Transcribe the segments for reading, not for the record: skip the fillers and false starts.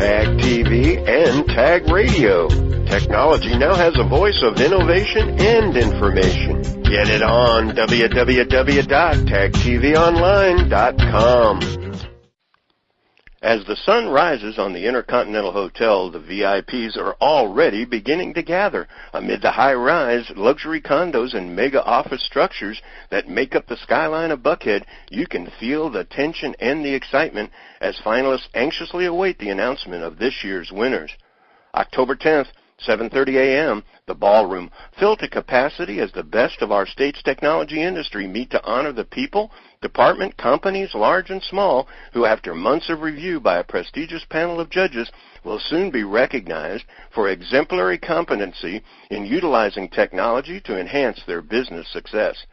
TAG TV, and TAG Radio. Technology now has a voice of innovation and information. Get it on www.tagtvonline.com. As the sun rises on the Intercontinental Hotel, the VIPs are already beginning to gather amid the high-rise luxury condos and mega office structures that make up the skyline of Buckhead. You can feel the tension and the excitement as finalists anxiously await the announcement of this year's winners. October 10th, 7:30 a.m., the ballroom, filled to capacity as the best of our state's technology industry meet to honor the people, department, companies, large and small, who after months of review by a prestigious panel of judges will soon be recognized for exemplary competency in utilizing technology to enhance their business success.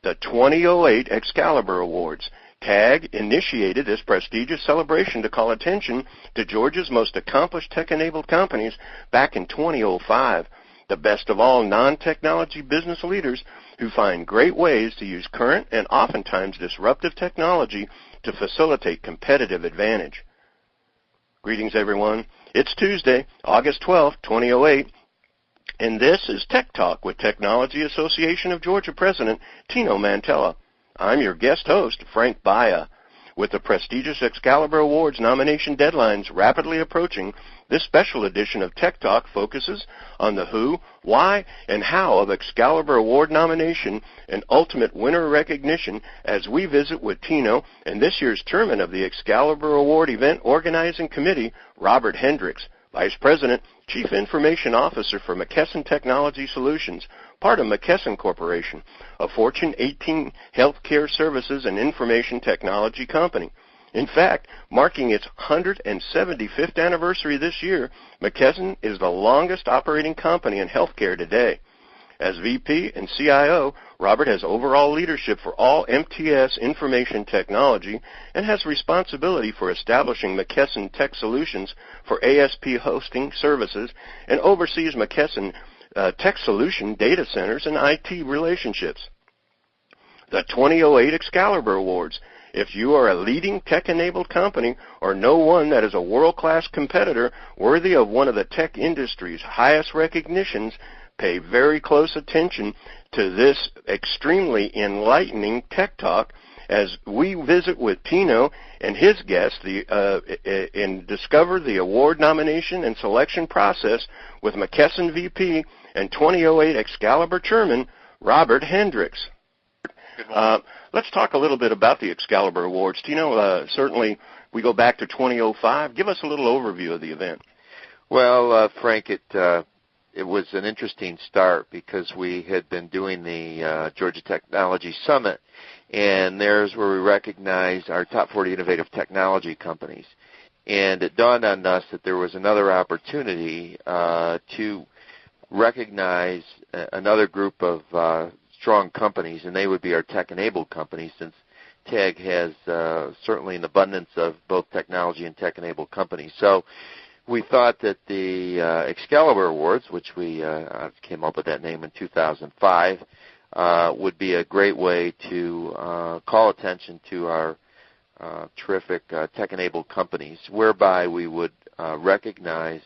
The 2008 Excalibur Awards. TAG initiated this prestigious celebration to call attention to Georgia's most accomplished tech-enabled companies back in 2005, the best of all non-technology business leaders who find great ways to use current and oftentimes disruptive technology to facilitate competitive advantage. Greetings, everyone. It's Tuesday, August 12, 2008, and this is Tech Talk with Technology Association of Georgia President Tino Mantella. I'm your guest host, Frank Baia. With the prestigious Excalibur Awards nomination deadlines rapidly approaching, this special edition of Tech Talk focuses on the who, why, and how of Excalibur Award nomination and ultimate winner recognition as we visit with Tino and this year's chairman of the Excalibur Award Event Organizing Committee, Robert Hendricks, Vice President, Chief Information Officer for McKesson Technology Solutions, part of McKesson Corporation, a Fortune 18 healthcare services and information technology company. In fact, marking its 175th anniversary this year, McKesson is the longest operating company in healthcare today. As VP and CIO, Robert has overall leadership for all MTS information technology and has responsibility for establishing McKesson Tech Solutions for ASP hosting services and oversees McKesson Tech Solution data centers and IT relationships. The 2008 Excalibur Awards. If you are a leading tech-enabled company or know one that is a world-class competitor worthy of one of the tech industry's highest recognitions, pay very close attention to this extremely enlightening Tech Talk as we visit with Tino and his guests and discover the award nomination and selection process with McKesson VP and 2008 Excalibur Chairman, Robert Hendricks. Let's talk a little bit about the Excalibur Awards. Tino, certainly we go back to 2005. Give us a little overview of the event. Well, Frank, it was an interesting start because we had been doing the Georgia Technology Summit, and there's where we recognized our top 40 innovative technology companies. And it dawned on us that there was another opportunity to recognize another group of strong companies, and they would be our tech-enabled companies, since TAG has certainly an abundance of both technology and tech-enabled companies. So we thought that the Excalibur Awards, which we came up with that name in 2005, would be a great way to call attention to our terrific tech-enabled companies, whereby we would recognize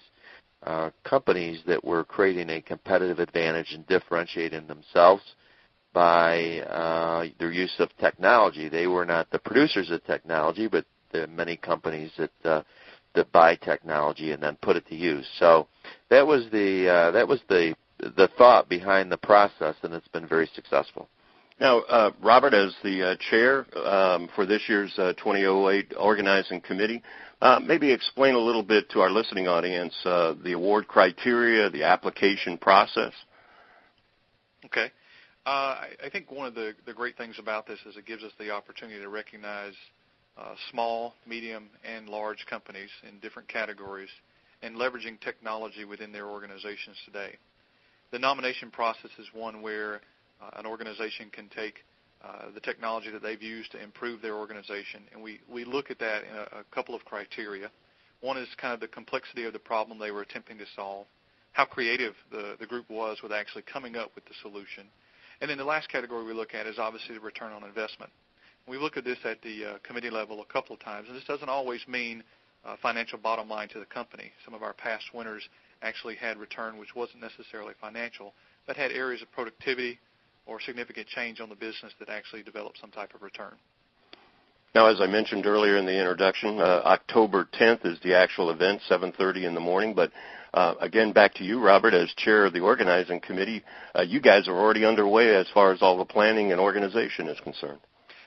companies that were creating a competitive advantage and differentiating themselves by their use of technology. They were not the producers of technology, but there are many companies that buy technology and then put it to use. So that was the thought behind the process, and it's been very successful. Now, Robert, as the chair for this year's 2008 organizing committee, maybe explain a little bit to our listening audience the award criteria, the application process. Okay. I think one of the great things about this is it gives us the opportunity to recognize small, medium, and large companies in different categories and leveraging technology within their organizations today. The nomination process is one where an organization can take the technology that they've used to improve their organization, and we look at that in a couple of criteria. One is kind of the complexity of the problem they were attempting to solve, how creative the group was with actually coming up with the solution. And then the last category we look at is obviously the return on investment. We look at this at the committee level a couple of times, and this doesn't always mean financial bottom line to the company. Some of our past winners actually had return which wasn't necessarily financial, but had areas of productivity or significant change on the business that actually developed some type of return. Now, as I mentioned earlier in the introduction, October 10th is the actual event, 7:30 in the morning. But again, back to you, Robert, as chair of the organizing committee. You guys are already underway as far as all the planning and organization is concerned.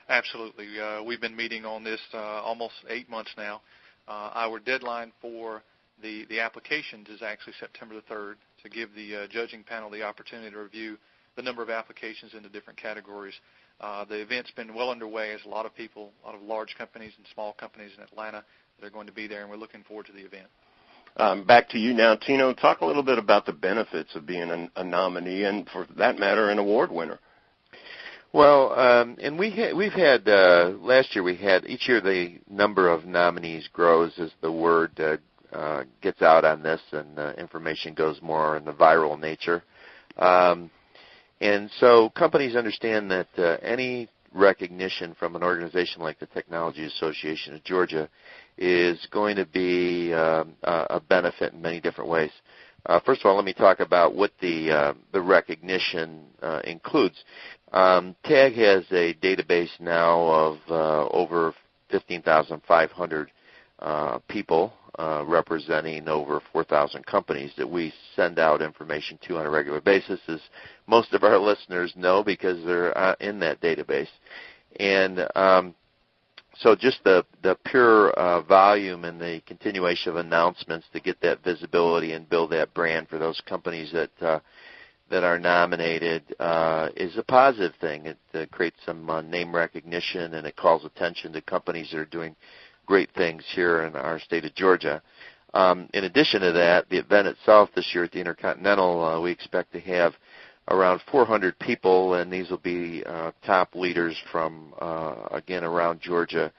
Absolutely. We've been meeting on this almost 8 months now. Our deadline for the applications is actually September the 3rd to give the judging panel the opportunity to review the number of applications into different categories. The event's been well underway. There's a lot of people, a lot of large companies and small companies in Atlanta that are going to be there, and we're looking forward to the event. Back to you now, Tino. Talk a little bit about the benefits of being a nominee and, for that matter, an award winner. Well, and we've had last year each year the number of nominees grows as the word gets out on this and information goes more in the viral nature. And so companies understand that any recognition from an organization like the Technology Association of Georgia is going to be a benefit in many different ways. First of all, let me talk about what the recognition includes. TAG has a database now of over 15,500 people representing over 4,000 companies that we send out information to on a regular basis, as most of our listeners know because they're in that database. And so just the pure volume and the continuation of announcements to get that visibility and build that brand for those companies that are nominated is a positive thing. It creates some name recognition, and it calls attention to companies that are doing great things here in our state of Georgia. In addition to that, the event itself this year at the Intercontinental, we expect to have around 400 people, and these will be top leaders from, again, around Georgia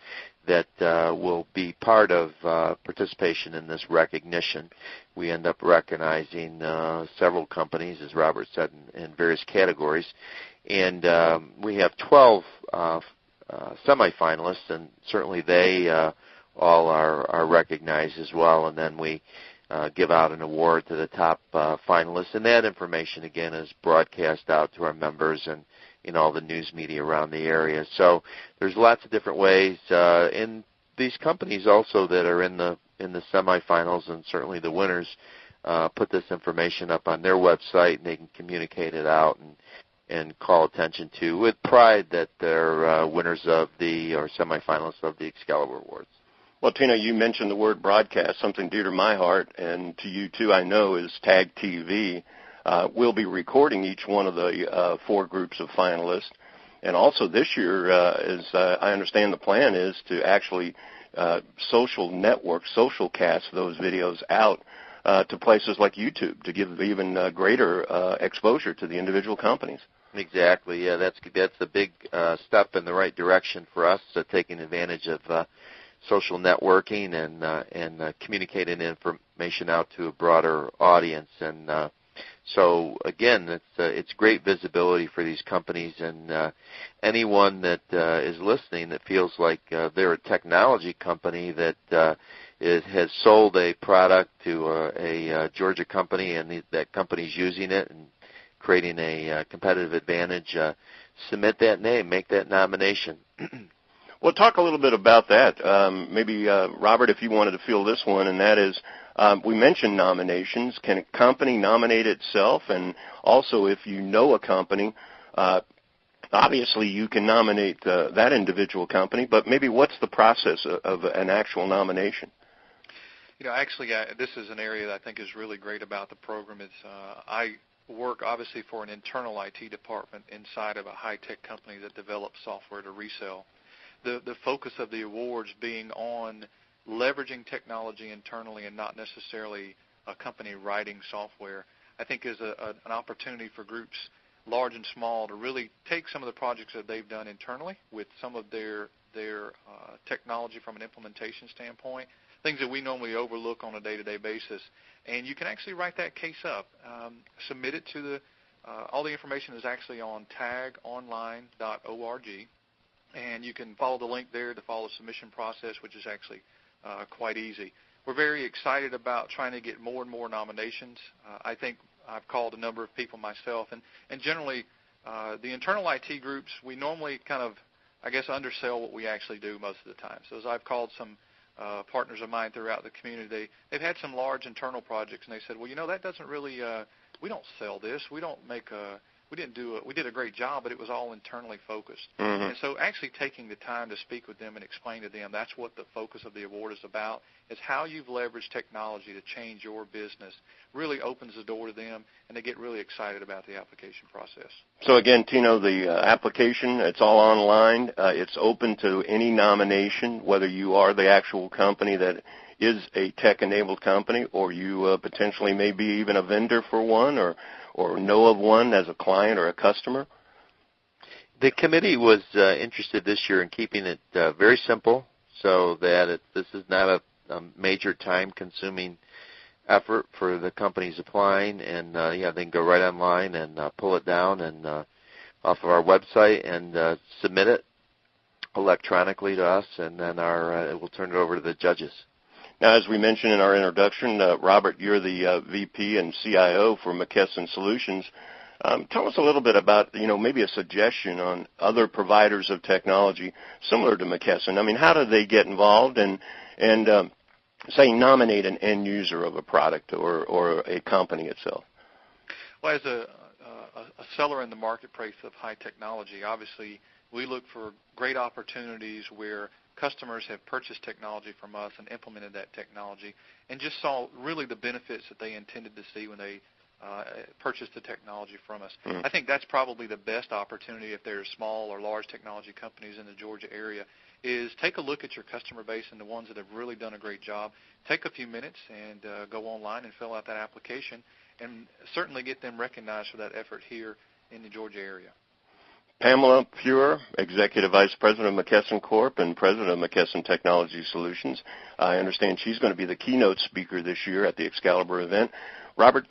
that will be part of participation in this recognition. We end up recognizing several companies, as Robert said, in various categories. And we have 12 semifinalists, and certainly they all are recognized as well. And then we give out an award to the top finalists. And that information, again, is broadcast out to our members and in all the news media around the area. So there's lots of different ways. And these companies also that are in the semifinals, and certainly the winners, put this information up on their website, and they can communicate it out and call attention to with pride that they're winners of or semifinalists of the Excalibur Awards. Well, Tina, you mentioned the word broadcast, something dear to my heart, and to you too, I know, is TAG TV. We'll be recording each one of the 4 groups of finalists. And also this year, as I understand the plan is to actually social network, social cast those videos out to places like YouTube to give even greater exposure to the individual companies. Exactly. Yeah, that's a big step in the right direction for us, taking advantage of social networking and communicating information out to a broader audience. And so, again, it's great visibility for these companies. And anyone that is listening that feels like they're a technology company that has sold a product to a Georgia company, and that company's using it and creating a competitive advantage, submit that name, make that nomination. Well, talk a little bit about that. Maybe, Robert, if you wanted to field this one, and that is, we mentioned nominations. Can a company nominate itself? And also, if you know a company, obviously you can nominate that individual company, but maybe what's the process of an actual nomination? You know, actually, this is an area that I think is really great about the program. It's I work, obviously, for an internal IT department inside of a high-tech company that develops software to resell. The focus of the awards being on leveraging technology internally and not necessarily a company writing software, I think is an opportunity for groups, large and small, to really take some of the projects that they've done internally with some of their technology from an implementation standpoint, things that we normally overlook on a day-to-day basis. And you can actually write that case up, submit it to all the information is actually on tagonline.org. And you can follow the link there to follow the submission process, which is actually quite easy. We're very excited about trying to get more and more nominations. I think I've called a number of people myself, and generally the internal IT groups, we normally kind of, I guess, undersell what we actually do most of the time. So as I've called some partners of mine throughout the community, they've had some large internal projects, and they said, well, that doesn't really, we don't sell this. We don't make we didn't do it. We did a great job, but it was all internally focused. Mm-hmm. And so actually taking the time to speak with them and explain to them, that's what the focus of the award is about, is how you've leveraged technology to change your business really opens the door to them, and they get really excited about the application process. So again, Tino, the application, it's all online. It's open to any nomination, whether you are the actual company that is a tech-enabled company, or you potentially may be even a vendor for one, or know of one as a client or a customer? The committee was interested this year in keeping it very simple, so that this is not a major time-consuming effort for the companies applying, and they can go right online and pull it down and off of our website and submit it electronically to us, and then we'll turn it over to the judges. Now, as we mentioned in our introduction, Robert, you're the VP and CIO for McKesson Solutions. Tell us a little bit about, maybe a suggestion on other providers of technology similar to McKesson. I mean, how do they get involved and say, nominate an end user of a product or a company itself? Well, as a seller in the marketplace of high technology, obviously we look for great opportunities where customers have purchased technology from us and implemented that technology and just saw really the benefits that they intended to see when they purchased the technology from us. Mm-hmm. I think that's probably the best opportunity if there's small or large technology companies in the Georgia area, is take a look at your customer base and the ones that have really done a great job. Take a few minutes and go online and fill out that application, and certainly get them recognized for that effort here in the Georgia area. Pamela Pure, Executive Vice President of McKesson Corp. And President of McKesson Technology Solutions. I understand she's going to be the keynote speaker this year at the Excalibur event. Robert,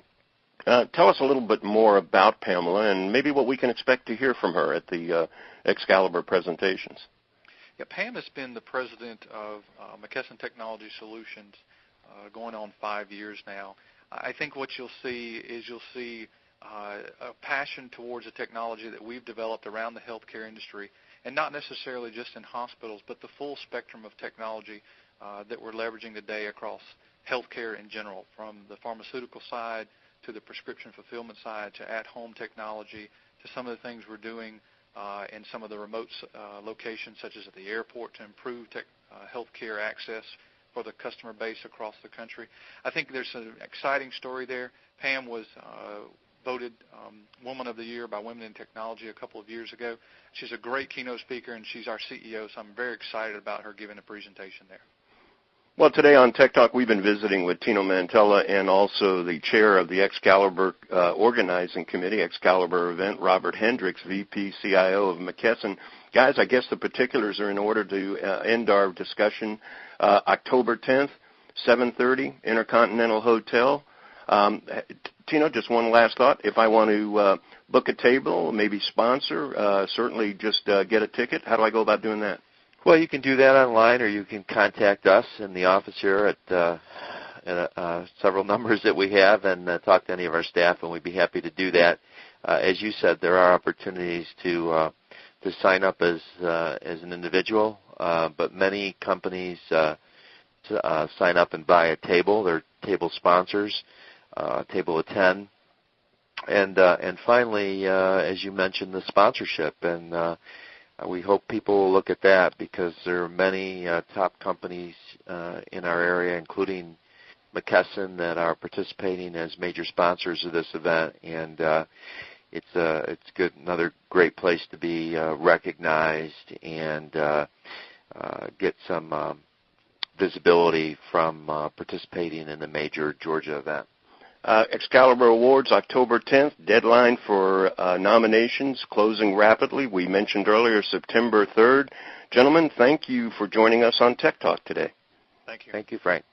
tell us a little bit more about Pamela and maybe what we can expect to hear from her at the Excalibur presentations. Yeah, Pam has been the president of McKesson Technology Solutions going on 5 years now. I think what you'll see is a passion towards the technology that we've developed around the healthcare industry, and not necessarily just in hospitals, but the full spectrum of technology that we're leveraging today across healthcare in general, from the pharmaceutical side to the prescription fulfillment side to at-home technology to some of the things we're doing in some of the remote locations, such as at the airport, to improve healthcare access for the customer base across the country. I think there's an exciting story there. Pam was voted Woman of the Year by Women in Technology a couple of years ago. She's a great keynote speaker, and she's our CEO, so I'm very excited about her giving a presentation there. Well, today on Tech Talk, we've been visiting with Tino Mantella and also the chair of the Excalibur Organizing Committee, Excalibur event, Robert Hendricks, VP CIO of McKesson. Guys, I guess the particulars are in order to end our discussion. October 10th, 7:30, Intercontinental Hotel. Tino, just one last thought. If I want to book a table, maybe sponsor, certainly just get a ticket. How do I go about doing that? Well, you can do that online, or you can contact us in the office here at several numbers that we have, and talk to any of our staff, and we'd be happy to do that. As you said, there are opportunities to sign up as an individual, but many companies sign up and buy a table. They're table sponsors, table of 10, and finally, as you mentioned, the sponsorship, and we hope people will look at that, because there are many top companies in our area, including McKesson, that are participating as major sponsors of this event, and it's good, another great place to be recognized and get some visibility from participating in a major Georgia event. Excalibur Awards, October 10th, deadline for nominations closing rapidly. We mentioned earlier September 3rd. Gentlemen, thank you for joining us on Tech Talk today. Thank you. Thank you, Frank.